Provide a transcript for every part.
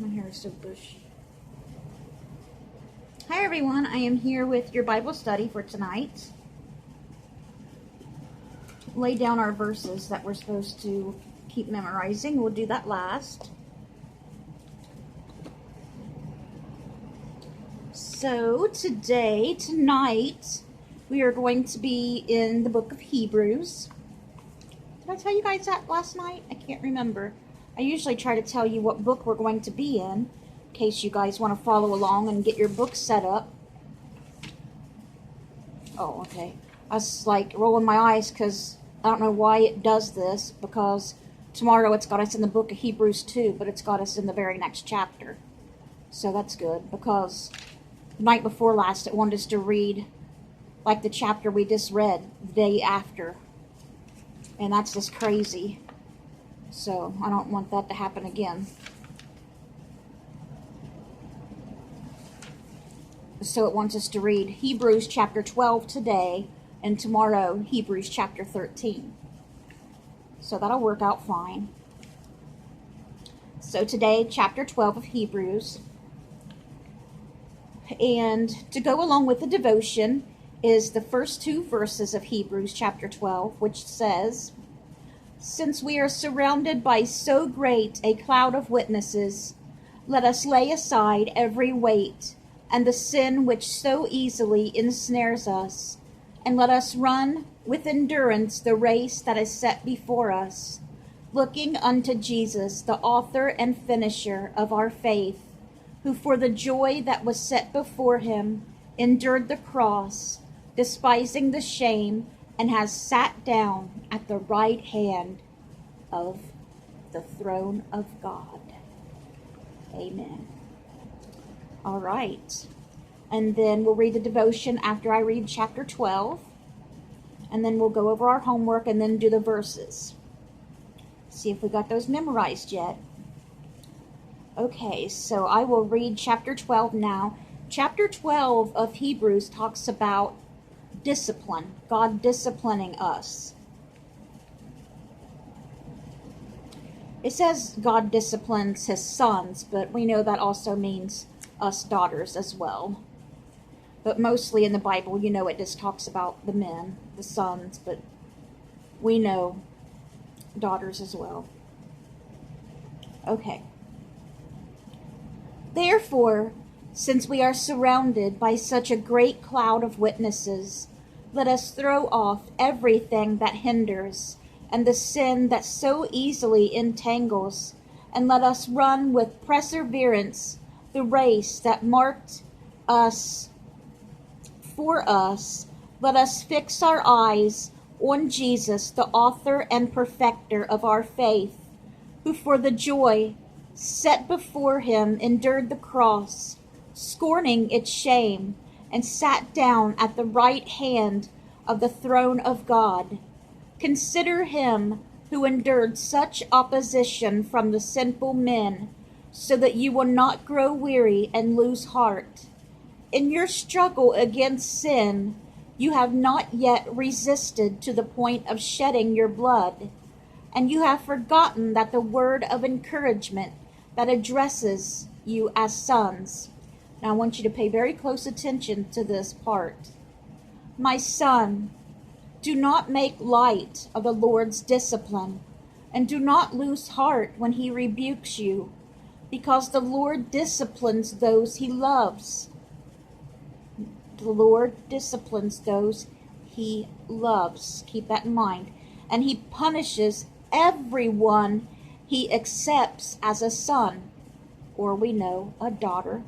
My hair is so bushy. Hi everyone, I am here with your Bible study for tonight. Lay down our verses that we're supposed to keep memorizing. We'll do that last. So tonight, we are going to be in the book of Hebrews. Did I tell you guys that last night? I can't remember. I usually try to tell you what book we're going to be in case you guys want to follow along and get your book set up. Oh, okay. I was like rolling my eyes because I don't know why it does this, because tomorrow it's got us in the book of Hebrews 2, but it's got us in the very next chapter. So that's good, because the night before last it wanted us to read like the chapter we just read the day after. And that's just crazy. So I don't want that to happen again. So it wants us to read Hebrews chapter 12 today, and tomorrow Hebrews chapter 13. So that'll work out fine. So today, chapter 12 of Hebrews. And to go along with the devotion is the first two verses of Hebrews chapter 12, which says, "Since we are surrounded by so great a cloud of witnesses, let us lay aside every weight and the sin which so easily ensnares us, and let us run with endurance the race that is set before us, looking unto Jesus, the author and finisher of our faith, who for the joy that was set before him endured the cross, despising the shame, and has sat down at the right hand of the throne of God." Amen. All right. And then we'll read the devotion after I read chapter 12. And then we'll go over our homework and then do the verses. See if we got those memorized yet. Okay, so I will read chapter 12 now. Chapter 12 of Hebrews talks about discipline, God disciplining us. It says God disciplines his sons, but we know that also means us daughters as well. But mostly in the Bible, it just talks about the men, the sons, but we know daughters as well. Okay. "Therefore, since we are surrounded by such a great cloud of witnesses, let us throw off everything that hinders and the sin that so easily entangles, and let us run with perseverance the race that marked us for us. Let us fix our eyes on Jesus, the author and perfecter of our faith, who for the joy set before him endured the cross, scorning its shame, and sat down at the right hand of the throne of God. Consider him who endured such opposition from the sinful men, so that you will not grow weary and lose heart. In your struggle against sin, you have not yet resisted to the point of shedding your blood, and you have forgotten that the word of encouragement that addresses you as sons." Now I want you to pay very close attention to this part. "My son, do not make light of the Lord's discipline, and do not lose heart when he rebukes you, because the Lord disciplines those he loves." The Lord disciplines those he loves. Keep that in mind. "And he punishes everyone he accepts as a son," or we know, a daughter.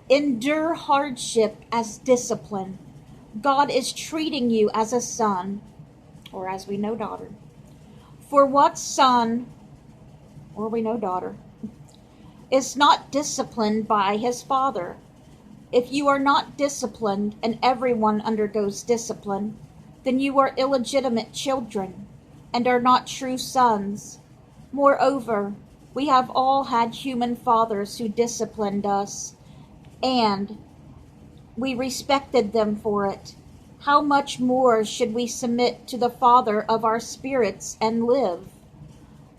"Endure hardship as discipline. God is treating you as a son," or as we know, daughter. "For what son," or we know, daughter, "is not disciplined by his father? If you are not disciplined, and everyone undergoes discipline, then you are illegitimate children, and are not true sons. Moreover, we have all had human fathers who disciplined us, and we respected them for it. How much more should we submit to the Father of our spirits and live?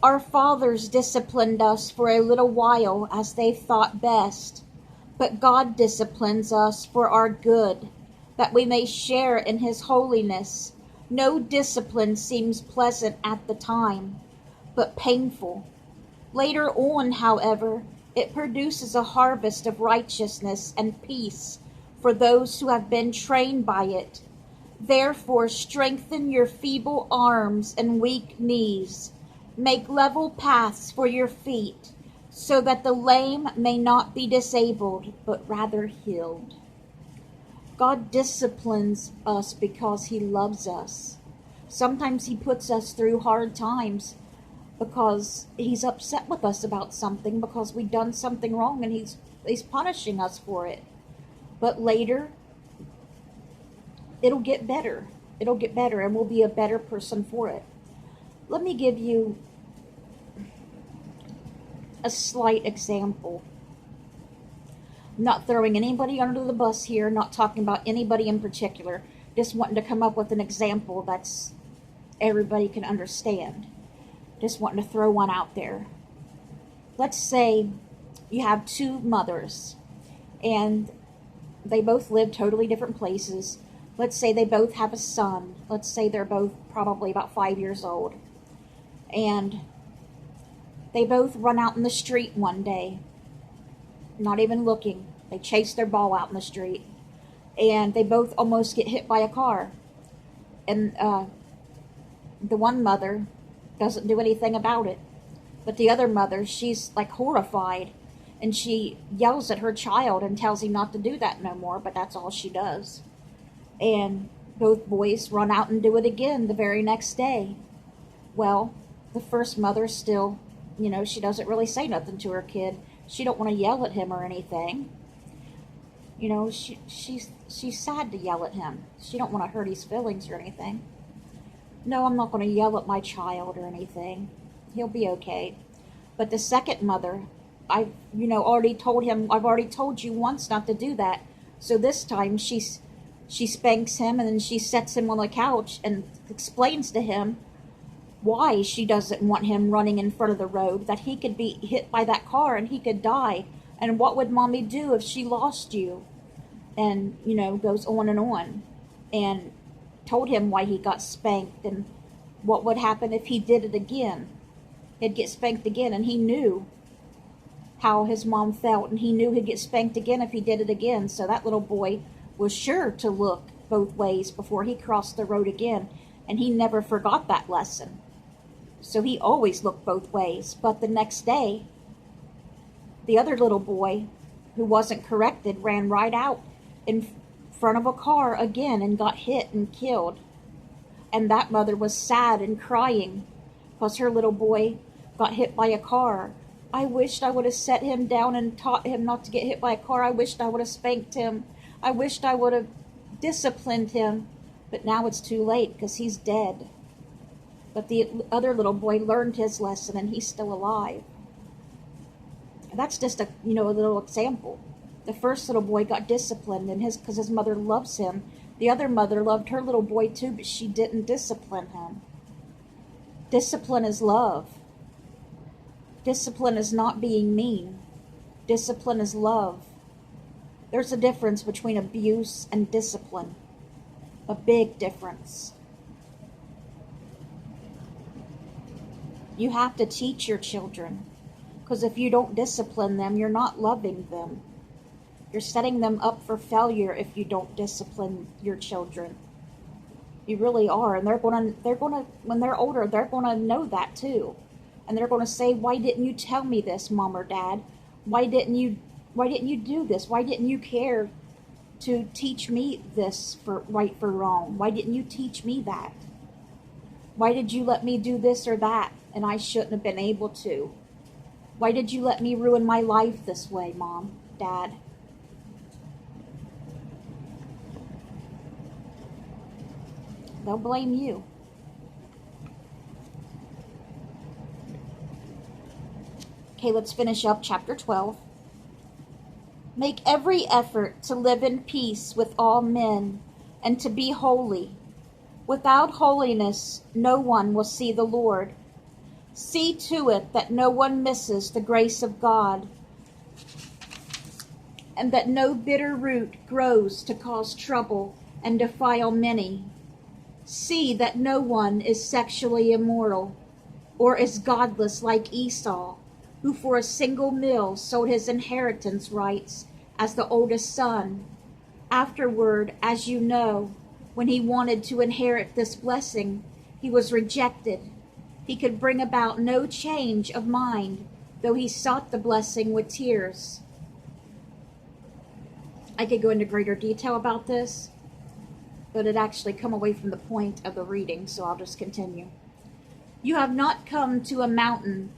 Our fathers disciplined us for a little while as they thought best, but God disciplines us for our good, that we may share in His holiness. No discipline seems pleasant at the time, but painful. Later on, however, it produces a harvest of righteousness and peace for those who have been trained by it. Therefore, strengthen your feeble arms and weak knees. Make level paths for your feet, so that the lame may not be disabled, but rather healed. God disciplines us because He loves us. Sometimes He puts us through hard times because He's upset with us about something, because we've done something wrong, and He's punishing us for it. But later, it'll get better. It'll get better, and we'll be a better person for it. Let me give you a slight example. I'm not throwing anybody under the bus here, not talking about anybody in particular, just wanting to come up with an example that's everybody can understand. Just wanting to throw one out there. Let's say you have two mothers, and they both live totally different places. Let's say they both have a son. Let's say they're both probably about 5 years old. And they both run out in the street one day, not even looking. They chase their ball out in the street, and they both almost get hit by a car. And the one mother doesn't do anything about it, but the other mother, she's like horrified, and she yells at her child and tells him not to do that no more, but that's all she does. And both boys run out and do it again the very next day. Well, the first mother still, she doesn't really say nothing to her kid. She don't want to yell at him or anything. She's sad to yell at him. She don't want to hurt his feelings or anything. No, I'm not going to yell at my child or anything. He'll be okay. But the second mother, I've already told him, I've already told you once not to do that. So this time she spanks him, and then she sets him on the couch and explains to him why she doesn't want him running in front of the road, that he could be hit by that car and he could die. And what would mommy do if she lost you? And, goes on. And told him why he got spanked and what would happen if he did it again. He'd get spanked again, and he knew how his mom felt, and he knew he'd get spanked again if he did it again. So that little boy was sure to look both ways before he crossed the road again, and he never forgot that lesson. So he always looked both ways. But the next day, the other little boy, who wasn't corrected, ran right out in front of a car again and got hit and killed. And that mother was sad and crying because her little boy got hit by a car. I wished I would have set him down and taught him not to get hit by a car. I wished I would have spanked him. I wished I would have disciplined him. But now it's too late because he's dead. But the other little boy learned his lesson, and he's still alive. And that's just a little example. The first little boy got disciplined, and because his mother loves him. The other mother loved her little boy too, but she didn't discipline him. Discipline is love. Discipline is not being mean. Discipline is love. There's a difference between abuse and discipline. A big difference. You have to teach your children, because if you don't discipline them, you're not loving them. You're setting them up for failure if you don't discipline your children. You really are, and they're gonna when they're older, they're gonna know that too, and they're gonna say, "Why didn't you tell me this, Mom or Dad? Why didn't you do this? Why didn't you care to teach me this for right for wrong? Why didn't you teach me that? Why did you let me do this or that, and I shouldn't have been able to? Why did you let me ruin my life this way, Mom, Dad?" They'll blame you. Okay, let's finish up chapter 12. Make every effort to live in peace with all men and to be holy. Without holiness, no one will see the Lord. See to it that no one misses the grace of God, and that no bitter root grows to cause trouble and defile many. See that no one is sexually immoral, or is godless like Esau, who for a single meal sold his inheritance rights as the oldest son. Afterward, as you know, when he wanted to inherit this blessing, he was rejected. He could bring about no change of mind, though he sought the blessing with tears. I could go into greater detail about this, but it actually come away from the point of the reading, so I'll just continue. You have not come to a mountain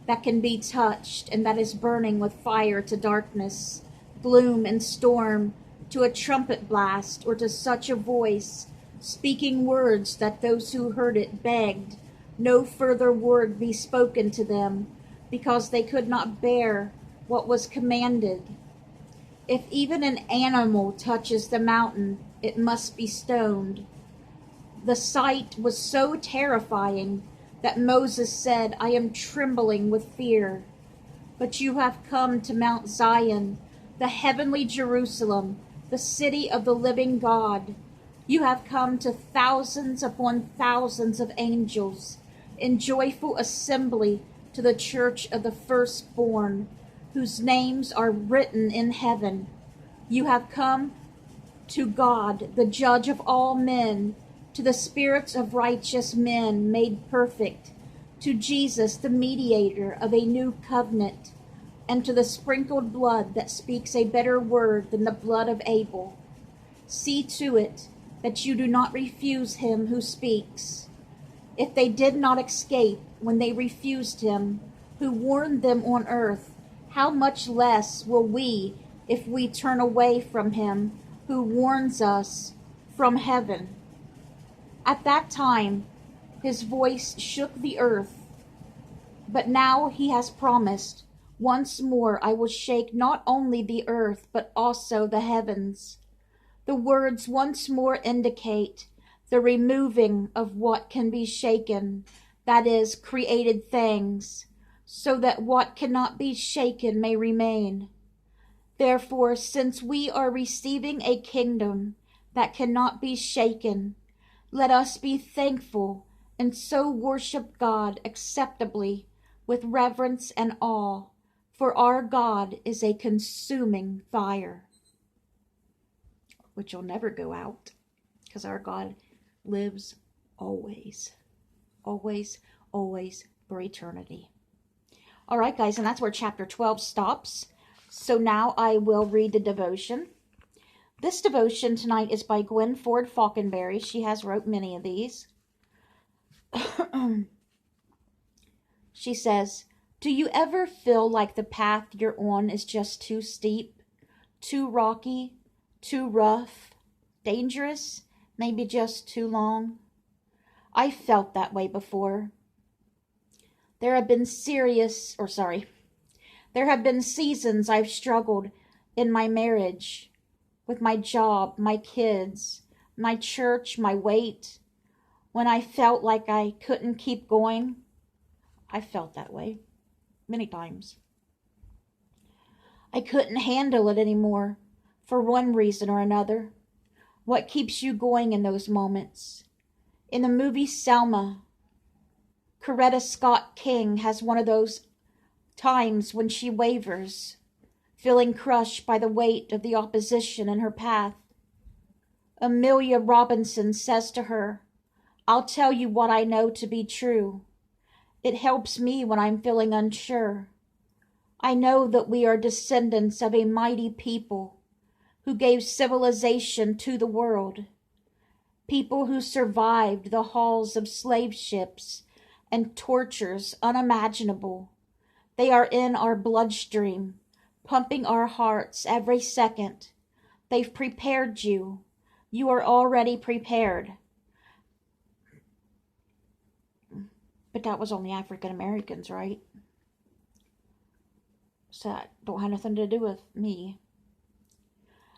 that can be touched and that is burning with fire to darkness, gloom and storm, to a trumpet blast, or to such a voice, speaking words that those who heard it begged no further word be spoken to them, because they could not bear what was commanded. If even an animal touches the mountain, it must be stoned. The sight was so terrifying that Moses said, I am trembling with fear. But you have come to Mount Zion, the heavenly Jerusalem, the city of the living God. You have come to thousands upon thousands of angels, in joyful assembly to the church of the firstborn, whose names are written in heaven. You have come to God, the judge of all men, to the spirits of righteous men made perfect, to Jesus, the mediator of a new covenant, and to the sprinkled blood that speaks a better word than the blood of Abel. See to it that you do not refuse him who speaks. If they did not escape when they refused him, who warned them on earth, how much less will we if we turn away from him who warns us from heaven? At that time, his voice shook the earth, but now he has promised, once more I will shake not only the earth, but also the heavens. The words once more indicate the removing of what can be shaken, that is, created things, so that what cannot be shaken may remain. Therefore, since we are receiving a kingdom that cannot be shaken, let us be thankful and so worship God acceptably with reverence and awe, for our God is a consuming fire, which will never go out, because our God lives always, always, always, for eternity. All right, guys, and that's where chapter 12 stops. So now I will read the devotion. This devotion tonight is by Gwen Ford Falconberry. She has wrote many of these. She says, do you ever feel like the path you're on is just too steep, too rocky, too rough, dangerous, maybe just too long? I felt that way before. There have been seasons I've struggled in my marriage, with my job, my kids, my church, my weight. When I felt like I couldn't keep going, I felt that way many times. I couldn't handle it anymore for one reason or another. What keeps you going in those moments? In the movie Selma, Coretta Scott King has one of those times when she wavers, feeling crushed by the weight of the opposition in her path. Amelia Robinson says to her, I'll tell you what I know to be true. It helps me when I'm feeling unsure. I know that we are descendants of a mighty people who gave civilization to the world, people who survived the halls of slave ships and tortures unimaginable. They are in our bloodstream, pumping our hearts every second. They've prepared you. You are already prepared. But that was only African Americans, right? So that don't have nothing to do with me.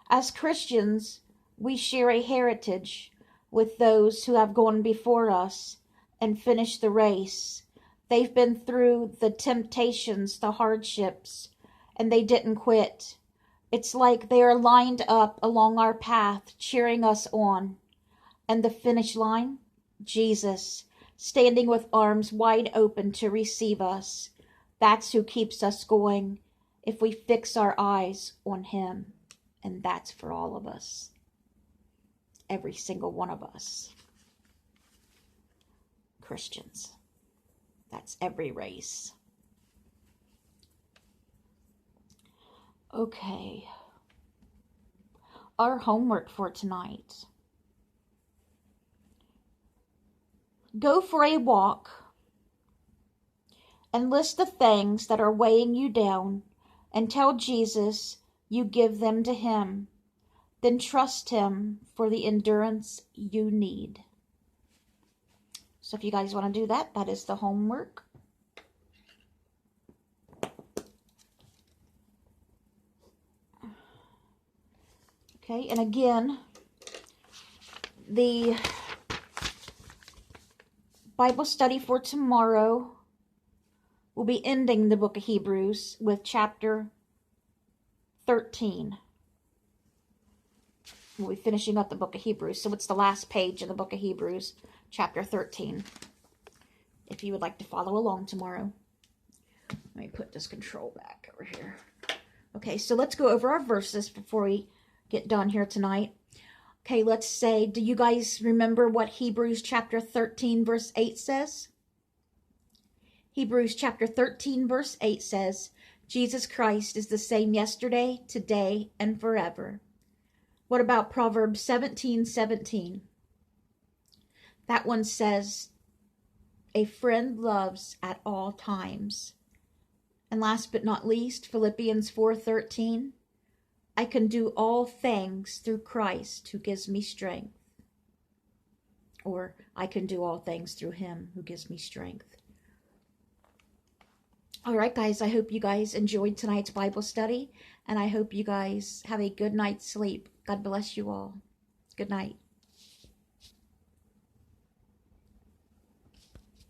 As Christians, we share a heritage with those who have gone before us and finished the race, They've been through the temptations, the hardships, and they didn't quit. It's like they are lined up along our path, cheering us on. And the finish line? Jesus, standing with arms wide open to receive us. That's who keeps us going if we fix our eyes on him. And that's for all of us. Every single one of us. Christians. That's every race. Okay. Our homework for tonight. Go for a walk and list the things that are weighing you down and tell Jesus you give them to him. Then trust him for the endurance you need. So if you guys want to do that, that is the homework. Okay, and again, the Bible study for tomorrow will be ending the book of Hebrews with chapter 13. We'll be finishing up the book of Hebrews, so it's the last page in the book of Hebrews, chapter 13. If you would like to follow along tomorrow. Let me put this control back over here. Okay, so let's go over our verses before we get done here tonight. Okay, let's say, do you guys remember what Hebrews chapter 13 verse 8 says? Hebrews chapter 13 verse 8 says, Jesus Christ is the same yesterday, today, and forever. What about Proverbs 17:17? That one says, a friend loves at all times. And last but not least, Philippians 4:13. I can do all things through Christ who gives me strength. Or I can do all things through him who gives me strength. All right, guys, I hope you guys enjoyed tonight's Bible study, and I hope you guys have a good night's sleep. God bless you all. Good night.